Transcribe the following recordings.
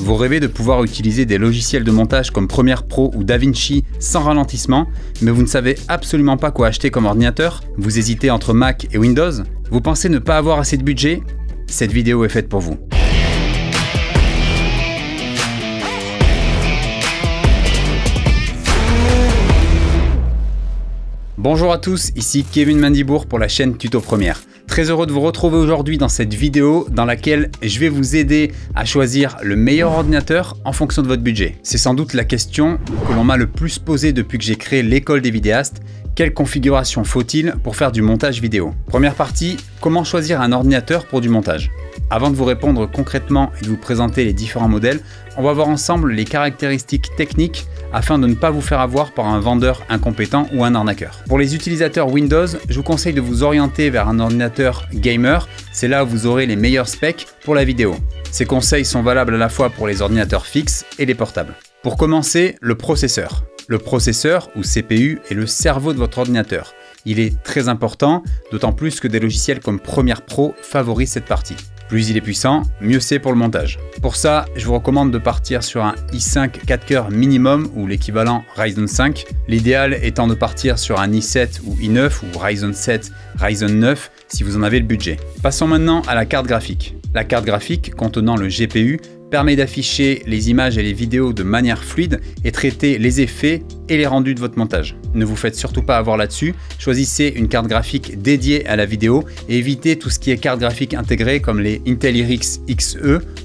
Vous rêvez de pouvoir utiliser des logiciels de montage comme Premiere Pro ou DaVinci sans ralentissement, mais vous ne savez absolument pas quoi acheter comme ordinateur? Vous hésitez entre Mac et Windows? Vous pensez ne pas avoir assez de budget? Cette vidéo est faite pour vous. Bonjour à tous, ici Kevin Mandibour pour la chaîne Tuto Premiere. Très heureux de vous retrouver aujourd'hui dans cette vidéo dans laquelle je vais vous aider à choisir le meilleur ordinateur en fonction de votre budget. C'est sans doute la question que l'on m'a le plus posée depuis que j'ai créé l'école des vidéastes. Quelle configuration faut-il pour faire du montage vidéo? Première partie, comment choisir un ordinateur pour du montage? Avant de vous répondre concrètement et de vous présenter les différents modèles, on va voir ensemble les caractéristiques techniques afin de ne pas vous faire avoir par un vendeur incompétent ou un arnaqueur. Pour les utilisateurs Windows, je vous conseille de vous orienter vers un ordinateur gamer, c'est là où vous aurez les meilleurs specs pour la vidéo. Ces conseils sont valables à la fois pour les ordinateurs fixes et les portables. Pour commencer, le processeur. Le processeur, ou CPU, est le cerveau de votre ordinateur. Il est très important, d'autant plus que des logiciels comme Premiere Pro favorisent cette partie. Plus il est puissant, mieux c'est pour le montage. Pour ça, je vous recommande de partir sur un i5 4 cœurs minimum ou l'équivalent Ryzen 5. L'idéal étant de partir sur un i7 ou i9 ou Ryzen 7, Ryzen 9 si vous en avez le budget. Passons maintenant à la carte graphique. La carte graphique contenant le GPU permet d'afficher les images et les vidéos de manière fluide et traiter les effets et les rendus de votre montage. Ne vous faites surtout pas avoir là-dessus, choisissez une carte graphique dédiée à la vidéo et évitez tout ce qui est carte graphique intégrée comme les Intel Iris Xe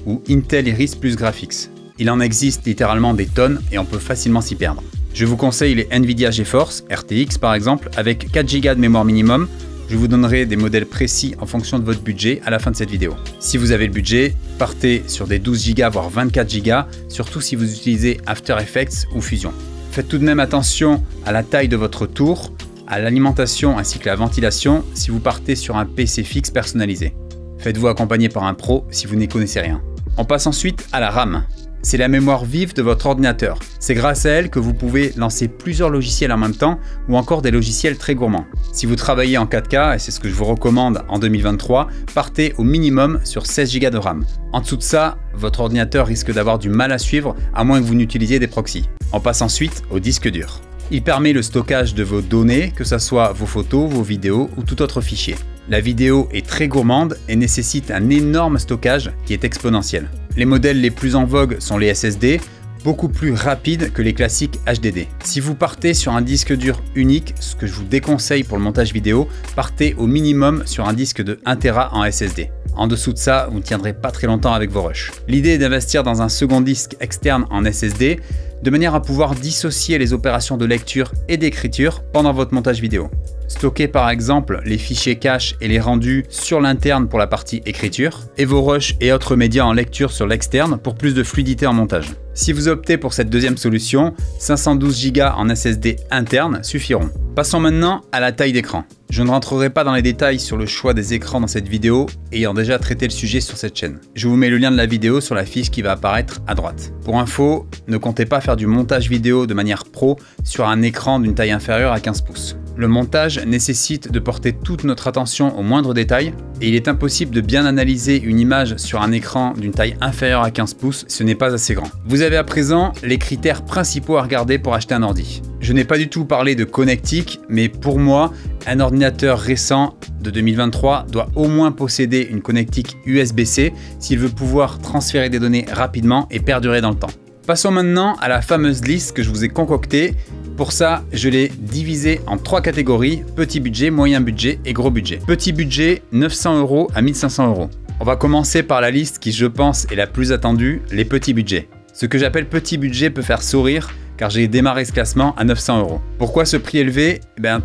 ou Intel Iris Plus Graphics. Il en existe littéralement des tonnes et on peut facilement s'y perdre. Je vous conseille les Nvidia GeForce RTX par exemple avec 4 Go de mémoire minimum. Je vous donnerai des modèles précis en fonction de votre budget à la fin de cette vidéo. Si vous avez le budget, partez sur des 12 Go voire 24 Go, surtout si vous utilisez After Effects ou Fusion. Faites tout de même attention à la taille de votre tour, à l'alimentation ainsi que la ventilation si vous partez sur un PC fixe personnalisé. Faites-vous accompagner par un pro si vous n'y connaissez rien. On passe ensuite à la RAM. C'est la mémoire vive de votre ordinateur. C'est grâce à elle que vous pouvez lancer plusieurs logiciels en même temps ou encore des logiciels très gourmands. Si vous travaillez en 4K, et c'est ce que je vous recommande en 2023, partez au minimum sur 16 Go de RAM. En dessous de ça, votre ordinateur risque d'avoir du mal à suivre à moins que vous n'utilisiez des proxys. On passe ensuite au disque dur. Il permet le stockage de vos données, que ce soit vos photos, vos vidéos ou tout autre fichier. La vidéo est très gourmande et nécessite un énorme stockage qui est exponentiel. Les modèles les plus en vogue sont les SSD, beaucoup plus rapides que les classiques HDD. Si vous partez sur un disque dur unique, ce que je vous déconseille pour le montage vidéo, partez au minimum sur un disque de 1 Tera en SSD. En dessous de ça, vous ne tiendrez pas très longtemps avec vos rushs. L'idée est d'investir dans un second disque externe en SSD, de manière à pouvoir dissocier les opérations de lecture et d'écriture pendant votre montage vidéo. Stockez par exemple les fichiers cache et les rendus sur l'interne pour la partie écriture et vos rushs et autres médias en lecture sur l'externe pour plus de fluidité en montage. Si vous optez pour cette deuxième solution, 512 Go en SSD interne suffiront. Passons maintenant à la taille d'écran. Je ne rentrerai pas dans les détails sur le choix des écrans dans cette vidéo, ayant déjà traité le sujet sur cette chaîne. Je vous mets le lien de la vidéo sur la fiche qui va apparaître à droite. Pour info, ne comptez pas faire du montage vidéo de manière pro sur un écran d'une taille inférieure à 15 pouces. Le montage nécessite de porter toute notre attention aux moindres détails et il est impossible de bien analyser une image sur un écran d'une taille inférieure à 15 pouces, ce n'est pas assez grand. Vous avez à présent les critères principaux à regarder pour acheter un ordi. Je n'ai pas du tout parlé de connectique, mais pour moi, un ordinateur récent de 2023 doit au moins posséder une connectique USB-C s'il veut pouvoir transférer des données rapidement et perdurer dans le temps. Passons maintenant à la fameuse liste que je vous ai concoctée. Pour ça, je l'ai divisé en 3 catégories, petit budget, moyen budget et gros budget. Petit budget, 900 € à 1500 €. On va commencer par la liste qui, je pense, est la plus attendue, les petits budgets. Ce que j'appelle petit budget peut faire sourire car j'ai démarré ce classement à 900 €. Pourquoi ce prix élevé?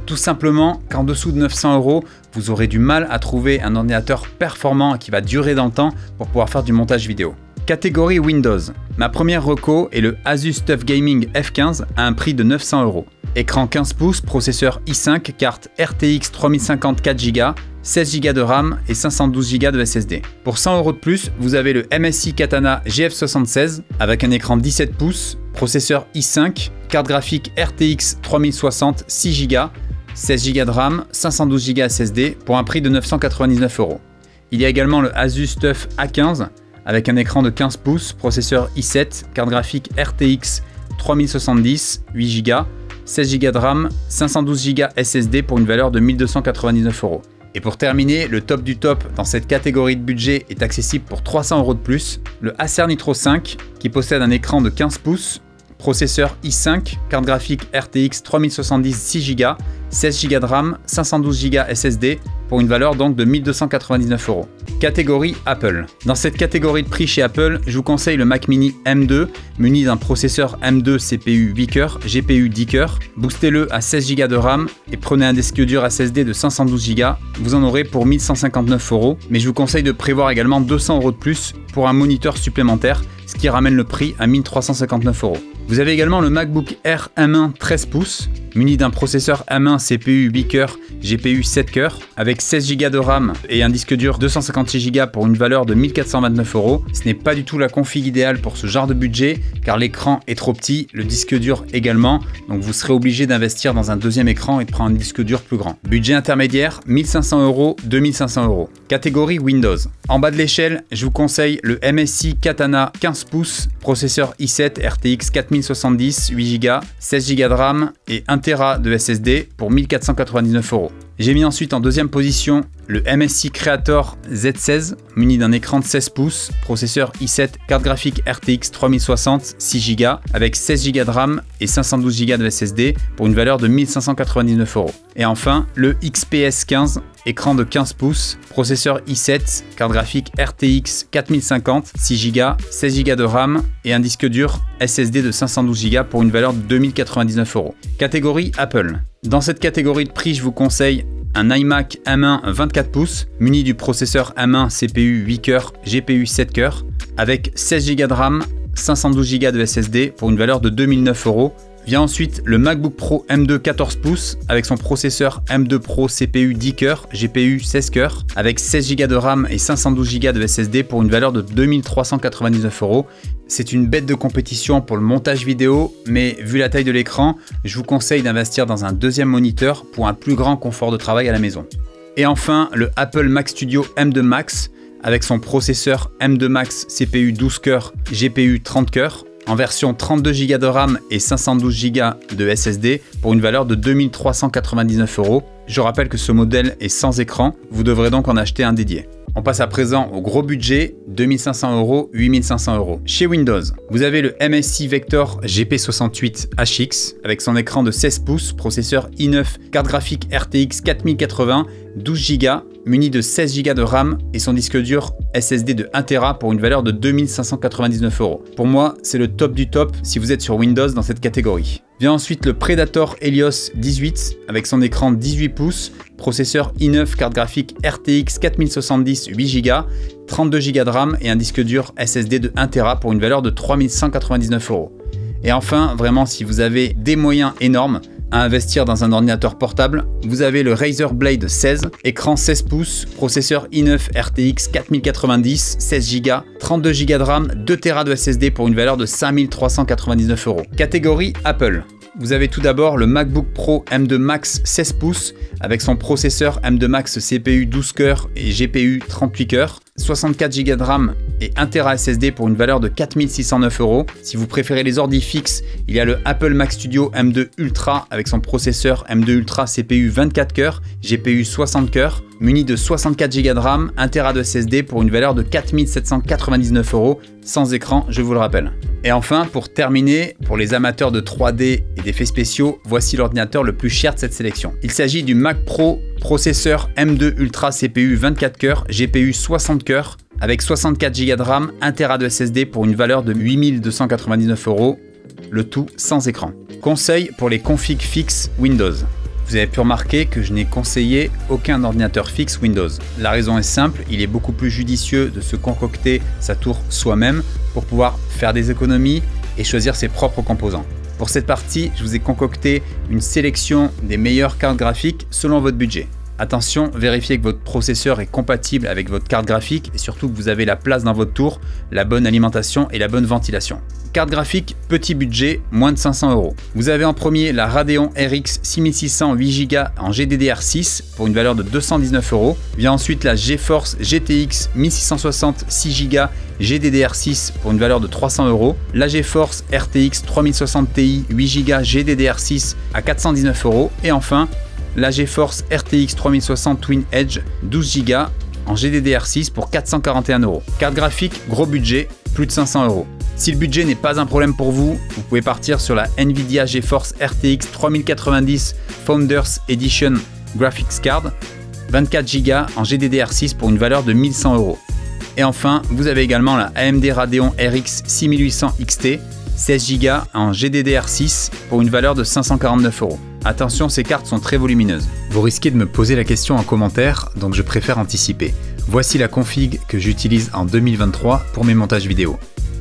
Tout simplement qu'en dessous de 900 €, vous aurez du mal à trouver un ordinateur performant qui va durer dans le temps pour pouvoir faire du montage vidéo. Catégorie Windows. Ma première reco est le Asus TUF Gaming F15 à un prix de 900 €. Écran 15 pouces, processeur i5, carte RTX 3050 4 Go, 16 Go de RAM et 512 Go de SSD. Pour 100 € de plus, vous avez le MSI Katana GF76 avec un écran 17 pouces, processeur i5, carte graphique RTX 3060 6 Go, 16 Go de RAM, 512 Go SSD pour un prix de 999 €. Il y a également le Asus TUF A15 avec un écran de 15 pouces, processeur i7, carte graphique RTX 3070, 8 Go, 16 Go de RAM, 512 Go SSD pour une valeur de 1299 €. Et pour terminer, le top du top dans cette catégorie de budget est accessible pour 300 € de plus, le Acer Nitro 5 qui possède un écran de 15 pouces, processeur i5, carte graphique RTX 3070, 6 Go, 16 Go de RAM, 512 Go SSD pour une valeur donc de 1299 €. Catégorie Apple. Dans cette catégorie de prix chez Apple, je vous conseille le Mac Mini M2 muni d'un processeur M2 CPU 8 cœurs, GPU 10 cœurs. Boostez-le à 16 Go de RAM et prenez un disque dur SSD de 512 Go. Vous en aurez pour 1159 €, mais je vous conseille de prévoir également 200 € de plus pour un moniteur supplémentaire, ce qui ramène le prix à 1359 €. Vous avez également le MacBook Air M1 13 pouces, muni d'un processeur M1 CPU 8 cœurs, GPU 7 cœurs, avec 16 Go de RAM et un disque dur 256 Go pour une valeur de 1429 €. Ce n'est pas du tout la config idéale pour ce genre de budget, car l'écran est trop petit, le disque dur également, donc vous serez obligé d'investir dans un deuxième écran et de prendre un disque dur plus grand. Budget intermédiaire, 1500 €, 2500 €. Catégorie Windows. En bas de l'échelle, je vous conseille le MSI Katana 15 pouces, processeur i7 RTX 4070, 8 Go, 16 Go de RAM et 1 TB de SSD pour 1499 €. J'ai mis ensuite en deuxième position le MSI Creator Z16 muni d'un écran de 16 pouces, processeur i7, carte graphique RTX 3060, 6 Go avec 16 Go de RAM et 512 Go de SSD pour une valeur de 1599 €. Et enfin le XPS 15, écran de 15 pouces, processeur i7, carte graphique RTX 4050, 6 Go, 16 Go de RAM et un disque dur SSD de 512 Go pour une valeur de 2099 €. Catégorie Apple. Dans cette catégorie de prix, je vous conseille un iMac M1 24 pouces muni du processeur M1 CPU 8 cœurs, GPU 7 cœurs avec 16 Go de RAM, 512 Go de SSD pour une valeur de 2009 €. Vient ensuite le MacBook Pro M2 14 pouces avec son processeur M2 Pro CPU 10 cœurs, GPU 16 cœurs avec 16 Go de RAM et 512 Go de SSD pour une valeur de 2399 €. C'est une bête de compétition pour le montage vidéo, mais vu la taille de l'écran, je vous conseille d'investir dans un deuxième moniteur pour un plus grand confort de travail à la maison. Et enfin, le Apple Mac Studio M2 Max avec son processeur M2 Max CPU 12 cœurs, GPU 30 cœurs en version 32 Go de RAM et 512 Go de SSD pour une valeur de 2399 €. Je rappelle que ce modèle est sans écran, vous devrez donc en acheter un dédié. On passe à présent au gros budget, 2500 €, 8500 €. Chez Windows, vous avez le MSI Vector GP68HX avec son écran de 16 pouces, processeur i9, carte graphique RTX 4080, 12 Go, muni de 16 Go de RAM et son disque dur SSD de 1 TB pour une valeur de 2599 €. Pour moi, c'est le top du top si vous êtes sur Windows dans cette catégorie. Vient ensuite le Predator Helios 18 avec son écran 18 pouces, processeur i9, carte graphique RTX 4070, 8 Go, 32 Go de RAM et un disque dur SSD de 1 TB pour une valeur de 3199 €. Et enfin, vraiment si vous avez des moyens énormes à investir dans un ordinateur portable, vous avez le Razer Blade 16, écran 16 pouces, processeur i9 RTX 4090, 16 Go, 32 Go de RAM, 2 TB de SSD pour une valeur de 5399 €. Catégorie Apple. Vous avez tout d'abord le MacBook Pro M2 Max 16 pouces avec son processeur M2 Max CPU 12 cœurs et GPU 38 cœurs, 64 Go de RAM et 1 TB SSD pour une valeur de 4609 €. Si vous préférez les ordi fixes, il y a le Apple Mac Studio M2 Ultra avec son processeur M2 Ultra CPU 24 cœurs, GPU 60 cœurs, muni de 64 Go de RAM, 1 TB de SSD pour une valeur de 4799 €, sans écran, je vous le rappelle. Et enfin, pour terminer, pour les amateurs de 3D et d'effets spéciaux, voici l'ordinateur le plus cher de cette sélection. Il s'agit du Mac Pro, processeur M2 Ultra CPU 24 cœurs, GPU 60 cœurs, avec 64 Go de RAM, 1 TB de SSD pour une valeur de 8299 €, le tout sans écran. Conseil pour les configs fixes Windows. Vous avez pu remarquer que je n'ai conseillé aucun ordinateur fixe Windows. La raison est simple, il est beaucoup plus judicieux de se concocter sa tour soi-même pour pouvoir faire des économies et choisir ses propres composants. Pour cette partie, je vous ai concocté une sélection des meilleures cartes graphiques selon votre budget. Attention, vérifiez que votre processeur est compatible avec votre carte graphique et surtout que vous avez la place dans votre tour, la bonne alimentation et la bonne ventilation. Carte graphique, petit budget, moins de 500 €. Vous avez en premier la Radeon RX 6600 8 Go en GDDR6 pour une valeur de 219 €. Vient ensuite la GeForce GTX 1660 6 Go GDDR6 pour une valeur de 300 €, la GeForce RTX 3060 Ti 8Go GDDR6 à 419 € et enfin la GeForce RTX 3060 Twin Edge 12Go en GDDR6 pour 441 €. Carte graphique, gros budget, plus de 500 €. Si le budget n'est pas un problème pour vous, vous pouvez partir sur la Nvidia GeForce RTX 3090 Founders Edition Graphics Card, 24 Go en GDDR6 pour une valeur de 1100 €. Et enfin, vous avez également la AMD Radeon RX 6800 XT, 16 Go en GDDR6 pour une valeur de 549 €. Attention, ces cartes sont très volumineuses. Vous risquez de me poser la question en commentaire, donc je préfère anticiper. Voici la config que j'utilise en 2023 pour mes montages vidéo.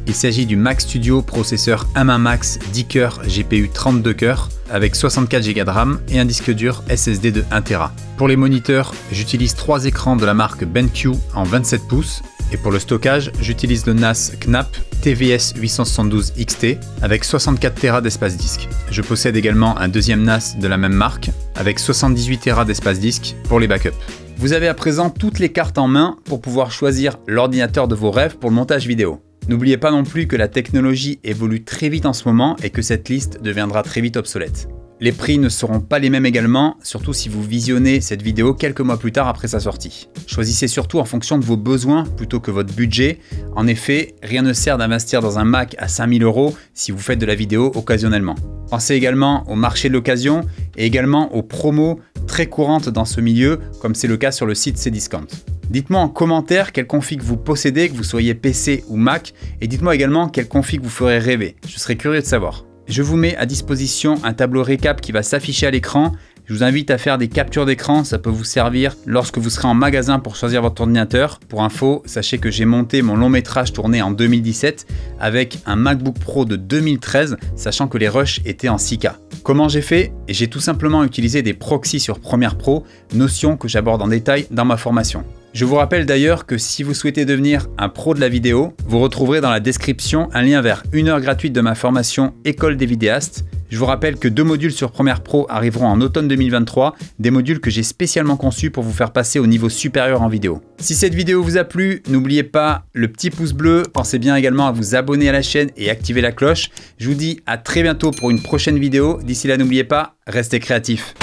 Il s'agit du Mac Studio processeur M1 Max 10 cœurs GPU 32 cœurs avec 64 Go de RAM et un disque dur SSD de 1 Tera. Pour les moniteurs, j'utilise 3 écrans de la marque BenQ en 27 pouces et pour le stockage, j'utilise le NAS Knapp TVS 872 XT avec 64 Tera d'espace disque. Je possède également un deuxième NAS de la même marque avec 78 Tera d'espace disque pour les backups. Vous avez à présent toutes les cartes en main pour pouvoir choisir l'ordinateur de vos rêves pour le montage vidéo. N'oubliez pas non plus que la technologie évolue très vite en ce moment et que cette liste deviendra très vite obsolète. Les prix ne seront pas les mêmes également, surtout si vous visionnez cette vidéo quelques mois plus tard après sa sortie. Choisissez surtout en fonction de vos besoins plutôt que votre budget. En effet, rien ne sert d'investir dans un Mac à 5000 € si vous faites de la vidéo occasionnellement. Pensez également au marché de l'occasion et également aux promos très courantes dans ce milieu, comme c'est le cas sur le site Cdiscount. Dites-moi en commentaire quelle config vous possédez, que vous soyez PC ou Mac, et dites-moi également quelle config vous ferait rêver. Je serais curieux de savoir. Je vous mets à disposition un tableau récap qui va s'afficher à l'écran. Je vous invite à faire des captures d'écran, ça peut vous servir lorsque vous serez en magasin pour choisir votre ordinateur. Pour info, sachez que j'ai monté mon long métrage tourné en 2017 avec un MacBook Pro de 2013, sachant que les rushs étaient en 6K. Comment j'ai fait? J'ai tout simplement utilisé des proxys sur Premiere Pro, notion que j'aborde en détail dans ma formation. Je vous rappelle d'ailleurs que si vous souhaitez devenir un pro de la vidéo, vous retrouverez dans la description un lien vers 1 heure gratuite de ma formation École des vidéastes. Je vous rappelle que 2 modules sur Premiere Pro arriveront en automne 2023, des modules que j'ai spécialement conçus pour vous faire passer au niveau supérieur en vidéo. Si cette vidéo vous a plu, n'oubliez pas le petit pouce bleu, pensez bien également à vous abonner à la chaîne et activer la cloche. Je vous dis à très bientôt pour une prochaine vidéo. D'ici là, n'oubliez pas, restez créatifs.